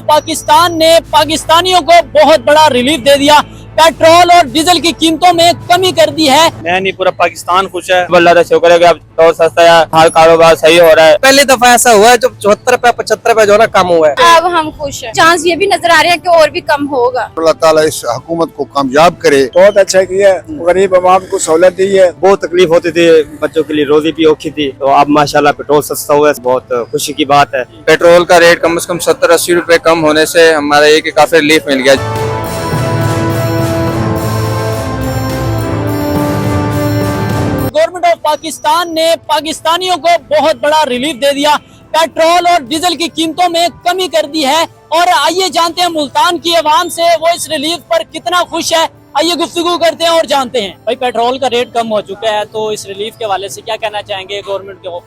Of Pakistan ने पाकिस्तानियों को बहुत बड़ा रिलीफ दे दिया। पेट्रोल और डीजल की कीमतों में कमी कर दी है। मैं नहीं, पूरा पाकिस्तान खुश है। अल्लाह का शुक्र है कि अब तो सस्ता है, हर कारोबार सही हो रहा है। पहली दफा ऐसा हुआ है जो 74 पे 75 पे जो ना कम हुआ है। अब हम खुश हैं। चांस ये भी नजर आ रहे हैं कि और भी कम होगा। अल्लाह ताला इस हुकूमत को कामयाब करे। बहुत अच्छा किया, गरीब आवाम को सहूलत दी है। बहुत तकलीफ होती थी, बच्चों के लिए रोजी भी औखी थी, तो अब माशाल्लाह पेट्रोल सस्ता हुआ है, बहुत खुशी की बात है। पेट्रोल का रेट कम से कम 70-80 रुपए कम होने से हमारा ये कि काफी रिलीफ मिल गया। गवर्नमेंट ऑफ पाकिस्तान ने पाकिस्तानियों को बहुत बड़ा रिलीफ दे दिया। पेट्रोल और डीजल की कीमतों में कमी कर दी है। और आइए जानते हैं मुल्तान की आवाम से वो इस रिलीफ पर कितना खुश है। आइए गुफ्तगू करते हैं और जानते हैं। भाई, पेट्रोल का रेट कम हो चुका है, तो इस रिलीफ के हवाले से क्या कहना चाहेंगे गवर्नमेंट को?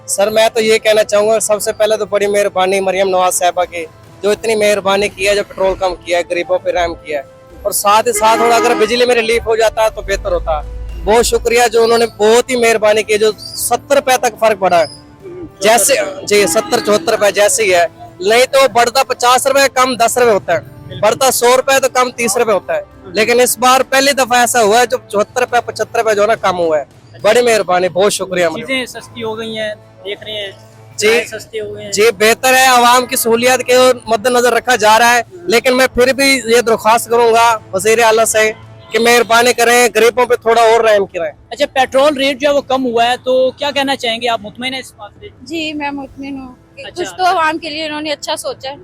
सर मैं तो ये कहना चाहूँगा, सबसे पहले तो बड़ी मेहरबानी मरियम नवाज साहबा की, जो इतनी मेहरबानी की है, जो पेट्रोल कम किया है, गरीबों पे रहम किया है। और साथ ही साथ थोड़ा अगर बिजली में रिलीफ हो जाता है तो बेहतर होता है। बहुत शुक्रिया, जो उन्होंने बहुत ही मेहरबानी की, जो 70 रुपए तक फर्क पड़ा है। जैसे जी 70-74 रुपए जैसे ही है, नहीं तो बढ़ता 50 रुपए कम 10 रुपए होता है, बढ़ता 100 रुपए तो कम 30 रुपए होता है। लेकिन इस बार पहली दफा ऐसा हुआ है जो 74 रुपए 75 रुपए जो ना कम हुआ है। बड़ी मेहरबानी, बहुत शुक्रिया। चीजें सस्ती हो गई हैं, देख रहे हैं जी सस्ते हो गए हैं। जी बेहतर है, आवाम की सहूलियत के मद्देनजर रखा जा रहा है। लेकिन मैं फिर भी ये दरख्वास्त करूंगा वज़ीर आला से कि मेहरबानी करें, गरीबों पे थोड़ा और रहम करें। अच्छा, पेट्रोल रेट जो है वो कम हुआ है, तो क्या कहना चाहेंगे आप? मुतमईन है इस बात से? जी मैं मुतमिन हूँ। अच्छा। कुछ तो आवाम के लिए इन्होंने अच्छा सोचा है।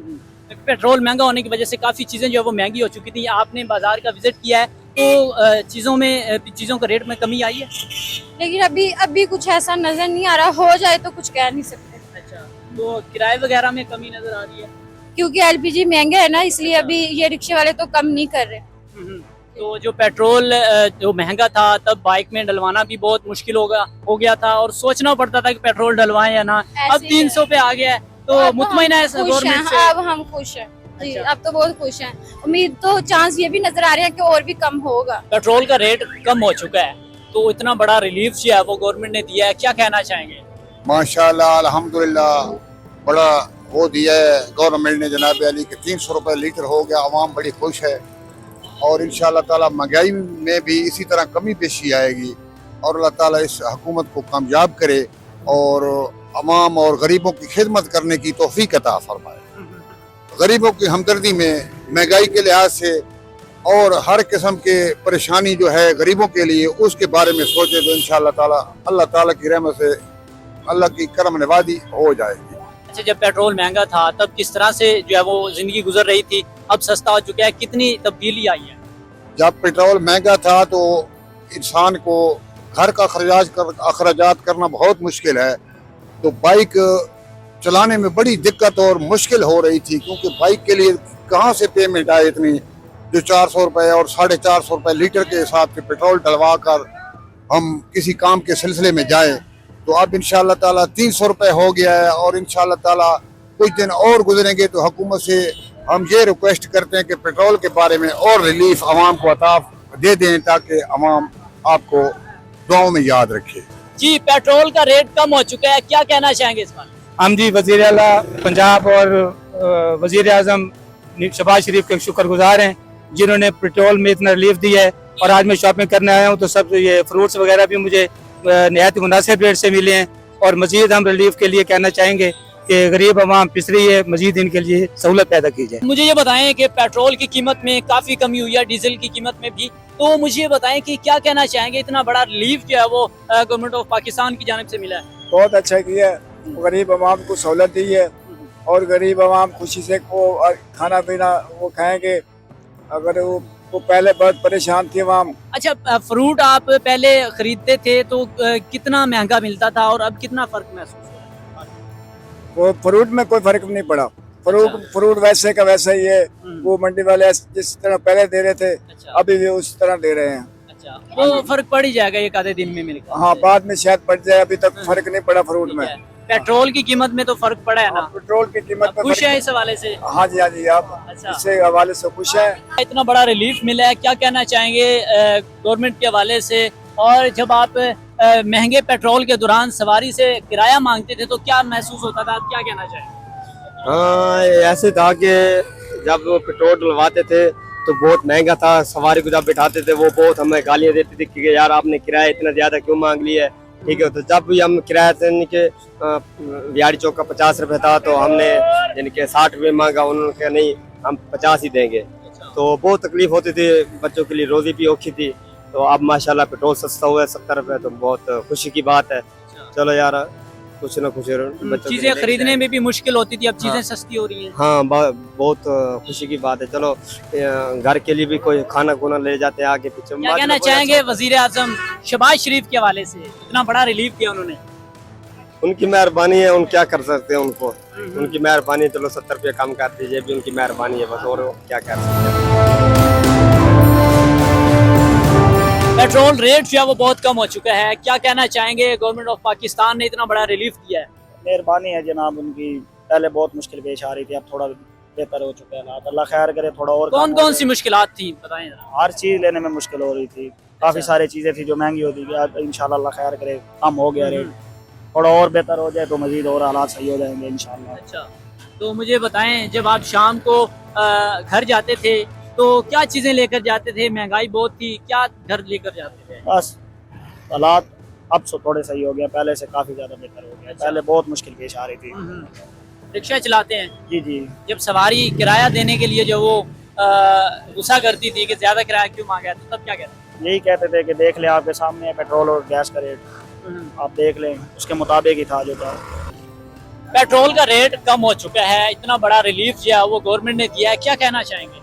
पेट्रोल महंगा होने की वजह से काफी चीजें जो है वो महंगी हो चुकी थी। आपने बाजार का विजिट किया है, तो चीजों का रेट में कमी आई है? लेकिन अभी कुछ ऐसा नजर नहीं आ रहा। हो जाए तो कुछ कह नहीं सकते, अच्छा, तो किराए वगैरह में कमी नजर आ रही है? क्योंकि एलपीजी महंगा है ना, इसलिए अभी ये रिक्शे वाले तो कम नहीं कर रहे। तो जो पेट्रोल जो महंगा था, तब बाइक में डलवाना भी बहुत मुश्किल हो गया था और सोचना पड़ता था कि पेट्रोल डलवाएं या ना। अब 300 पे आ गया है, तो अब मुतमईन है हम खुश गवर्नमेंट हैं। से? अब हम खुश हैं जी। अच्छा। अब तो बहुत खुश हैं। उम्मीद तो चांस ये भी नजर आ रहे हैं कि और भी कम होगा। पेट्रोल का रेट कम हो चुका है, तो इतना बड़ा रिलीफ जो है वो गवर्नमेंट ने दिया है, क्या कहना चाहेंगे? माशाल्लाह अल्हम्दुलिल्लाह, बड़ा वो दिया है गवर्नमेंट ने जनाब अली के 300 रुपए लीटर हो गया। आवाम बड़ी खुश है और इंशाअल्लाह ताला महंगाई में भी इसी तरह कमी पेशी आएगी। और अल्लाह ताला इस हुकूमत को कामयाब करे और अवाम और गरीबों की खिदमत करने की तौफीक अता फरमाए। गरीबों की हमदर्दी में, महंगाई के लिहाज से और हर किस्म के परेशानी जो है गरीबों के लिए, उसके बारे में सोचे तो इंशाअल्लाह ताला अल्लाह ताला की रहमत से अल्लाह की करम नवाजी हो जाएगी। अच्छा, जब पेट्रोल महंगा था तब किस तरह से जो है वो जिंदगी गुजर रही थी? अब सस्ता हो चुका है, कितनी तब्दीली आई है? जब पेट्रोल महंगा था तो इंसान को घर का अखराजात करना बहुत मुश्किल है, तो बाइक चलाने में बड़ी दिक्कत और मुश्किल हो रही थी, क्योंकि बाइक के लिए कहाँ से पेमेंट आए इतनी, जो 400 रुपए और 450 रुपए लीटर के हिसाब से पेट्रोल डलवा कर हम किसी काम के सिलसिले में जाएं। तो अब इंशाअल्लाह ताला 300 रुपए हो गया है और इंशाअल्लाह ताला कुछ दिन और गुजरेंगे तो हुकूमत से हम ये रिक्वेस्ट करते हैं कि पेट्रोल के बारे में और रिलीफ आवाम को अता दे दें, ताकि आवाम आपको दुआओं में याद रखे। जी, पेट्रोल का रेट कम हो चुका है, क्या कहना चाहेंगे इस बार? हम जी वज़ीर आला पंजाब और वज़ीर आज़म शहबाज शरीफ के शुक्रगुजार हैं, जिन्होंने पेट्रोल में इतना रिलीफ दिया है। और आज मैं शॉपिंग करने आया हूँ तो सब ये फ्रूट्स वगैरह भी मुझे नहायत मुनासिब रेट से मिले हैं। और मजीद हम रिलीफ के लिए कहना चाहेंगे कि गरीब आवाम पिस रही है, मजीद इनके लिए सहूलत पैदा की जाए। मुझे ये बताएं कि पेट्रोल की कीमत में काफी कमी हुई है, डीजल की कीमत में भी, तो मुझे ये बताएं कि क्या कहना चाहेंगे? इतना बड़ा रिलीफ जो है वो गवर्नमेंट ऑफ पाकिस्तान की जानिब से मिला है। बहुत अच्छा किया, गरीब आवाम को सहूलत दी है और गरीब आवाम खुशी से वो खाना पीना वो खाएंगे। अगर वो पहले बहुत परेशान थी आवाम। अच्छा, फ्रूट आप पहले खरीदते थे तो कितना महंगा मिलता था और अब कितना फर्क महसूस हो रहा है? वो फ्रूट में कोई फर्क नहीं पड़ा। फ्रूट वैसे का वैसा ही है। वो मंडी वाले जिस तरह पहले दे रहे थे अभी भी उस तरह दे रहे हैं। अच्छा, वो फर्क पड़ ही जाएगा एक आधे दिन में मिलेगा? हाँ, बाद में शायद पड़ जाए, अभी तक फर्क नहीं पड़ा फ्रूट में। पेट्रोल की कीमत में तो फर्क पड़ा है ना? पेट्रोल की कीमत में खुश है इस हवाले से? हाँ जी, हाँ जी, आप अच्छा। इससे हवाले से खुश है। इतना बड़ा रिलीफ मिला है, क्या कहना चाहेंगे गवर्नमेंट के हवाले से? और जब आप महंगे पेट्रोल के दौरान सवारी से किराया मांगते थे तो क्या महसूस होता था, क्या कहना चाहेंगे? हाँ, ऐसे था कि जब वो पेट्रोल डलवाते थे तो बहुत महंगा था। सवारी को जब बिठाते थे वो बहुत हमें गालियाँ देती थी कि यार आपने किराया इतना ज्यादा क्यों मांग लिया है। ठीक है, तो जब भी हम किराया यानी कि बिहारी चौक का 50 रुपये था तो हमने यानी कि 60 रुपये मांगा, उन्होंने कहा नहीं हम 50 ही देंगे। तो बहुत तकलीफ होती थी, बच्चों के लिए रोजी भी औखी थी। तो अब माशाल्लाह पेट्रोल सस्ता हुआ है 70 रुपये, तो बहुत खुशी की बात है। चलो यार कुछ ना कुछ बच्चों के चीजें लिए खरीदने में भी मुश्किल होती थी, अब चीजें हाँ। सस्ती हो रही हैं। हाँ, बहुत खुशी की बात है। चलो घर के लिए भी कोई खाना खुना ले जाते हैं आगे पीछे। क्या कहना चाहेंगे वजीर आजम शहबाज शरीफ के हवाले से, इतना बड़ा रिलीफ किया उन्होंने? उनकी मेहरबानी है, उन क्या कर सकते हैं उनको। उनकी मेहरबानी, चलो 70 रुपये कम कर दीजिए, भी उनकी मेहरबानी है बस, और क्या कर सकते हैं। पेट्रोल रेट जो है वो बहुत कम हो चुका है, क्या कहना चाहेंगे? गवर्नमेंट ऑफ पाकिस्तान ने इतना बड़ा रिलीफ दिया है। मेहरबानी है जनाब उनकी। पहले बहुत मुश्किल पेश आ रही थी, अब थोड़ा बेहतर हो चुका है हालात। अल्लाह खैर करे, थोड़ा और कौन कौन सी मुश्किलात थी बताएं जरा। हर चीज लेने में मुश्किल हो रही थी, काफी सारी चीजें थी जो महंगी होती थी। अब इंशाल्लाह अल्लाह खैर करे कम हो गया रेट, थोड़ा और बेहतर हो जाए तो मजीद और हालात सही हो जाएंगे इंशाल्लाह। अच्छा, तो मुझे बताएं जब आप शाम को घर जाते थे तो क्या चीजें लेकर जाते थे? महंगाई बहुत थी, क्या घर लेकर जाते थे? बस हालात अब थोड़े सही हो गया, पहले से काफी ज्यादा बेहतर हो गया। पहले बहुत मुश्किल पेश आ रही थी। रिक्शा चलाते हैं, जी जी। जब सवारी किराया देने के लिए जो वो गुस्सा करती थी कि ज्यादा किराया क्यों मांगा, तो तब क्या कहते? यही कहते थे कि देख ले आपके सामने है पेट्रोल और गैस का रेट, आप देख लें, उसके मुताबिक ही था जो था। पेट्रोल का रेट कम हो चुका है, इतना बड़ा रिलीफ जो है वो गवर्नमेंट ने दिया है, क्या कहना चाहेंगे?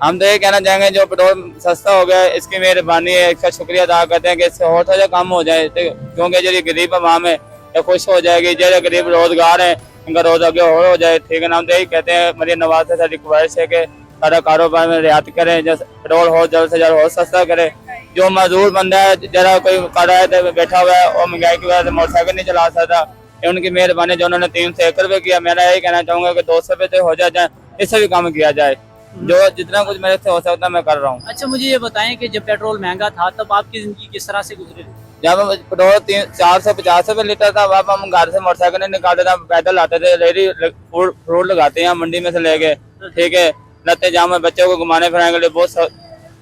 हम तो ये कहना चाहेंगे जो पेट्रोल सस्ता हो गया है इसकी मेहरबानी है, इसका शुक्रिया अदा करते हैं कि इससे और थोड़ा कम हो जाए, क्योंकि जो गरीब आवाम है ये खुश हो जाएगी। जो गरीब रोजगार है इनका रोज आगे और हो जाए। ठीक है ना, हम तो यही कहते हैं मरियम नवाज से सारी ख्वाहिश है कि सारा कारोबार में रियायत करें, जैसे पेट्रोल हो जल्द से जल्द और सस्ता करे। जो मजदूर बंदा है जरा कोई किराए पे बैठा हुआ है और महंगाई की वजह से मोटरसाइकिल नहीं चला सकता, ये उनकी मेहरबानी जो उन्होंने 3 से 1 रुपये किया। मेरा यही कहना चाहूंगा कि 200 रुपये से हो जाए, इससे भी काम किया जाए। जो जितना कुछ मेरे से हो सकता है मैं कर रहा हूँ। अच्छा, मुझे ये बताएं कि जब पेट्रोल महंगा था तब आपकी जिंदगी किस तरह से गुजरी? जब पेट्रोल 450 रुपये लीटर था, अब हम घर से मोटरसाइकिल नहीं निकालते थे, पैदल आते थे, रेडी फ्रूट लगाते हैं मंडी में से लेके। ठीक है, लत्ते जाम में बच्चों को घुमाने फिराने के लिए बहुत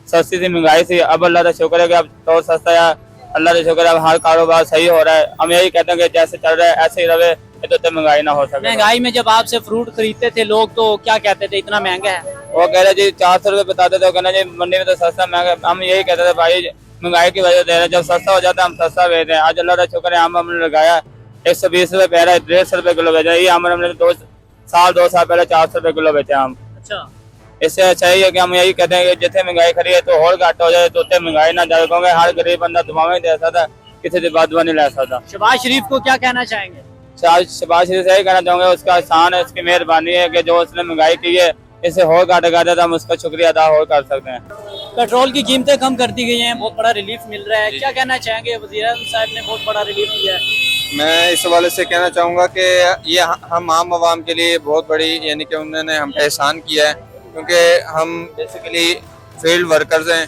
सस्ती सी महंगाई थी। अब अल्लाह का शुक्र है कि अब पेट्रोल सस्ता है, अल्लाह का शुक्र है अब हर कारोबार सही हो रहा है। हम यही कहते हैं कि जैसे चल रहा है ऐसे ही रहे, तो महंगाई ना हो सके। महंगाई में जब आपसे फ्रूट खरीदते थे लोग तो क्या कहते थे, इतना महंगा है? वो कह रहे जी 400 रुपये बताते थे, कहना जी मंडी में तो सस्ता महंगा। हम यही कहते थे भाई महंगाई की वजह से जब सस्ता हो जाता है हम सस्ता बेचते हैं। आज अल्लाह का शुक्र है हमने लगाया 120 रुपये पहले 150 रुपये किलो बेचा, ये हमने 2 साल पहले 400 रुपये किलो बेचा हम। अच्छा, इससे अच्छा ही है कि हम यही कहते हैं कि जितने महंगाई खड़ी है तो और घट हो जाए, तो उतने महंगाई ना जाए, क्योंकि हर गरीब बंदा दुआएं दे सकता, किसी से बात नहीं ले सकता। शहबाज शरीफ को क्या कहना चाहेंगे? शहबाज शरीफ से यही कहना चाहूंगा उसका एहसान है, उसकी मेहरबानी है कि जो उसने महंगाई की है इससे और घाटा तो हम उसका शुक्रिया अदा और कर सकते हैं। पेट्रोल की कीमतें कम कर दी गई हैं, बहुत बड़ा रिलीफ मिल रहा है, क्या कहना चाहेंगे? वज़ीर आज़म साहब ने बहुत बड़ा रिलीफ दिया है। मैं इस हवाले से कहना चाहूँगा कि ये हम आम आवाम के लिए बहुत बड़ी यानी कि उन्होंने हम एहसान किया है, क्योंकि हम बेसिकली फील्ड वर्कर्स हैं।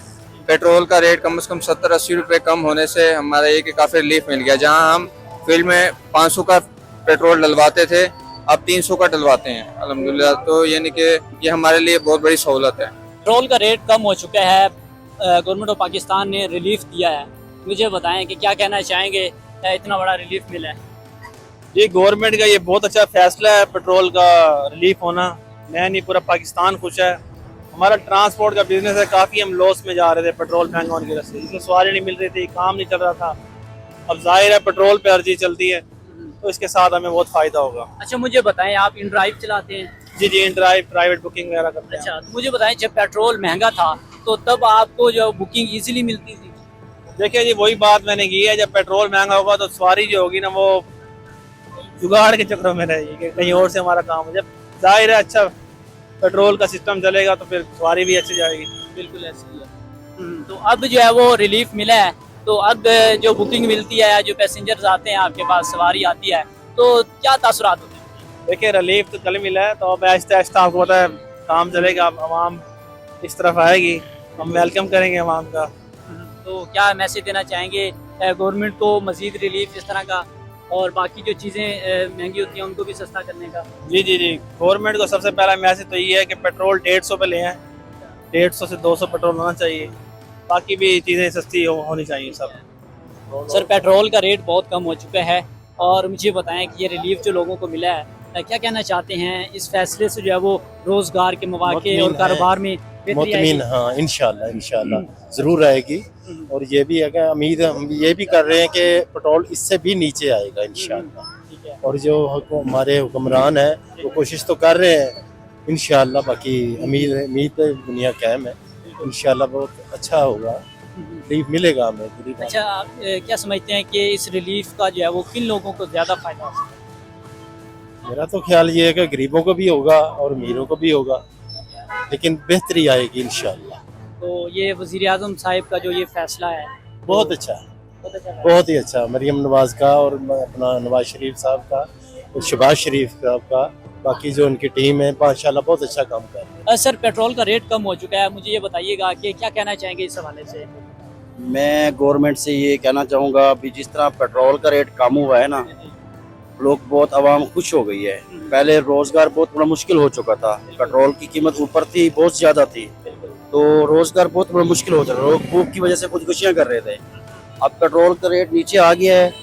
पेट्रोल का रेट कम से कम 70-80 रुपये कम होने से हमारा ये कि काफ़ी रिलीफ मिल गया। जहाँ हम फील्ड में 500 का पेट्रोल डलवाते थे अब 300 का डलवाते हैं अल्हम्दुलिल्लाह। तो यानी कि ये हमारे लिए बहुत बड़ी सहूलत है। पेट्रोल का रेट कम हो चुका है, गवर्नमेंट ऑफ पाकिस्तान ने रिलीफ दिया है, मुझे बताएं कि क्या कहना चाहेंगे, इतना बड़ा रिलीफ मिला है? ये गवर्नमेंट का ये बहुत अच्छा फैसला है, पेट्रोल का रिलीफ होना। मैं नहीं पूरा पाकिस्तान खुश है। हमारा ट्रांसपोर्ट का बिजनेस है, काफ़ी हम लॉस में जा रहे थे पेट्रोल महंगा होने की वजह से, इसमें सवारी नहीं मिल रही थी, काम नहीं चल रहा था। अब जाहिर है पेट्रोल पे हर चीज़ चलती है तो इसके साथ हमें बहुत फ़ायदा होगा। अच्छा, मुझे बताएं आप इन ड्राइव चलाते हैं? जी जी, इन ड्राइव प्राइवेट बुकिंग वगैरह करते हैं। अच्छा, तो मुझे बताएं जब पेट्रोल महंगा था तो तब आपको जो बुकिंग इजीली मिलती थी? देखिए जी, वही बात मैंने की है, जब पेट्रोल महंगा होगा तो सवारी जो होगी ना वो जुगाड़ के चक्रों में रहेगी कि कहीं और से हमारा काम हो। जब जाहिर है अच्छा पेट्रोल का सिस्टम चलेगा तो फिर सवारी भी अच्छी जाएगी। बिल्कुल ऐसे ही है। तो अब जो है वो रिलीफ मिला है, तो अब जो बुकिंग मिलती है, जो पैसेंजर्स आते हैं आपके पास, सवारी आती है, तो क्या तासुरात होते हैं? देखिए रिलीफ तो कल मिला है, तो अब आहिस्ता आहिस्ता आपको पता है काम चलेगा, आवाम इस तरफ आएगी, हम वेलकम करेंगे आवाम का। तो क्या मैसेज देना चाहेंगे गवर्नमेंट को, मजीद रिलीफ इस तरह का और बाकी जो चीज़ें महंगी होती हैं उनको भी सस्ता करने का। जी जी जी, गवर्नमेंट को सबसे पहला मैसेज तो ये है कि पेट्रोल 150 पे ले आए, 150 से 200 पेट्रोल होना चाहिए, बाकी भी चीज़ें सस्ती होनी चाहिए सब। सर पेट्रोल का रेट बहुत कम हो चुका है और मुझे बताएं कि ये रिलीफ जो लोगों को मिला है क्या कहना चाहते हैं इस फैसले से जो है वो रोजगार के मौके और कारोबार में बेहतरी आएगी? मुतमिन, हाँ इंशाल्लाह इंशाल्लाह ज़रूर आएगी। और ये भी है कि उम्मीद हम ये भी कर रहे हैं कि पेट्रोल इससे भी नीचे आएगा इंशाल्लाह। ठीक है। और जो हमारे हुक्मरान हैं वो कोशिश तो कर रहे हैं इंशाल्लाह, बाकी उम्मीद पे दुनिया कायम है, इंशाल्लाह बहुत अच्छा होगा, रिलीफ मिलेगा हमें गरीब। अच्छा आप क्या समझते हैं कि इस रिलीफ का जो है वो किन लोगों को ज़्यादा फायदा हो सकता है? मेरा तो ख्याल ये है कि गरीबों को भी होगा और अमीरों को भी होगा, लेकिन बेहतरी आएगी इंशाल्लाह। तो ये वज़ीर आज़म साहिब का जो ये फैसला है बहुत अच्छा है, बहुत अच्छा है। बहुत ही अच्छा, मरियम नवाज का और अपना नवाज शरीफ साहब का और शहबाज शरीफ साहब का, बाकी जो उनकी टीम है माशाल्लाह बहुत अच्छा काम कर रही है। सर पेट्रोल का रेट कम हो चुका है, मुझे ये बताइएगा कि क्या कहना चाहेंगे इस हवाले से? मैं गवर्नमेंट से ये कहना चाहूँगा अभी जिस तरह पेट्रोल का रेट कम हुआ है ना, लोग बहुत आवाम खुश हो गई है। पहले रोजगार बहुत बड़ा मुश्किल हो चुका था, पेट्रोल की कीमत ऊपर थी, बहुत ज़्यादा थी, तो रोजगार बहुत बड़ा मुश्किल हो चुका, लोग भूख की वजह से खुदकुशियाँ कर रहे थे। अब पेट्रोल का रेट नीचे आ गया है,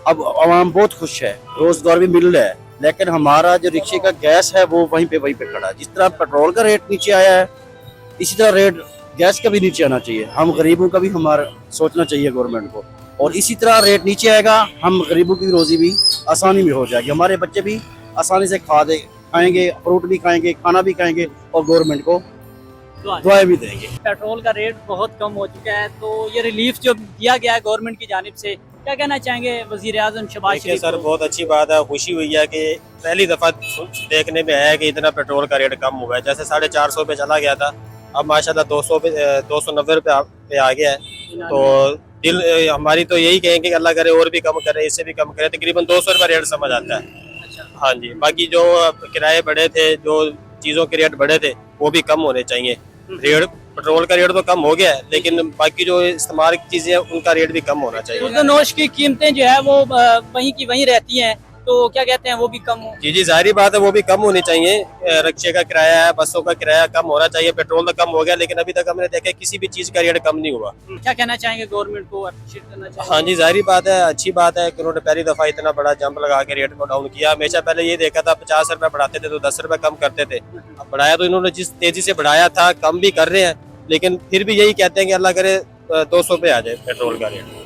अब आवाम बहुत खुश है, रोजगार भी मिल रहा है, लेकिन हमारा जो रिक्शे का गैस है वो वहीं पे खड़ा है। जिस तरह पेट्रोल का रेट नीचे आया है, इसी तरह रेट गैस का भी नीचे आना चाहिए। हम गरीबों का भी हमारा सोचना चाहिए गवर्नमेंट को, और इसी तरह रेट नीचे आएगा, हम गरीबों की रोजी भी आसानी में हो जाएगी, हमारे बच्चे भी आसानी से खाएंगे, फ्रूट भी खाएंगे, खाना भी खाएंगे, और गवर्नमेंट को दुआएं भी देंगे। पेट्रोल का रेट बहुत कम हो चुका है, तो ये रिलीफ जो दिया गया है गवर्नमेंट की जानिब से, क्या कहना चाहेंगे वज़ीर आज़म शहबाज शरीफ? सर बहुत अच्छी बात है, खुशी हुई है कि पहली दफ़ा देखने में आया है कि इतना पेट्रोल का रेट कम हुआ है। जैसे 450 पे चला गया था, अब माशाल्लाह 200 पे 290 पे आ गया है। तो दिल हमारी तो यही कहेंगे कि अल्लाह करे और भी कम करे, इससे भी कम करे, तकरीबन 200 रुपये रेट समझ आता है। हाँ जी, बाकी जो किराए बढ़े थे, जो चीज़ों के रेट बढ़े थे वो भी कम होने चाहिए। रेट पेट्रोल का रेट तो कम हो गया है, लेकिन बाकी जो इस्तेमाल की चीज़ें उनका रेट भी कम होना चाहिए। खुर्द-ए-नोश की कीमतें जो है वो वहीं की वहीं रहती हैं, तो क्या कहते हैं वो भी कम हो? जी जी, जाहिर बात है वो भी कम होनी चाहिए। रिक्शे का किराया है, बसों का किराया कम होना चाहिए। पेट्रोल तो कम हो गया, लेकिन अभी तक हमने देखा किसी भी चीज़ का रेट कम नहीं हुआ। क्या कहना चाहेंगे गवर्नमेंट को, अप्रिशिएट करना चाहेंगे? हाँ जी, जाहिर बात है, अच्छी बात है कि उन्होंने पहली दफ़ा इतना बड़ा जंप लगा के रेट को डाउन किया। हमेशा पहले ये देखा था 50 रुपये बढ़ाते थे तो 10 रुपये कम करते थे, अब बढ़ाया तो इन्होंने जिस तेज़ी से बढ़ाया था कम भी कर रहे हैं, लेकिन फिर भी यही कहते हैं कि अल्लाह करे 200 पे आ जाए पेट्रोल का रेट।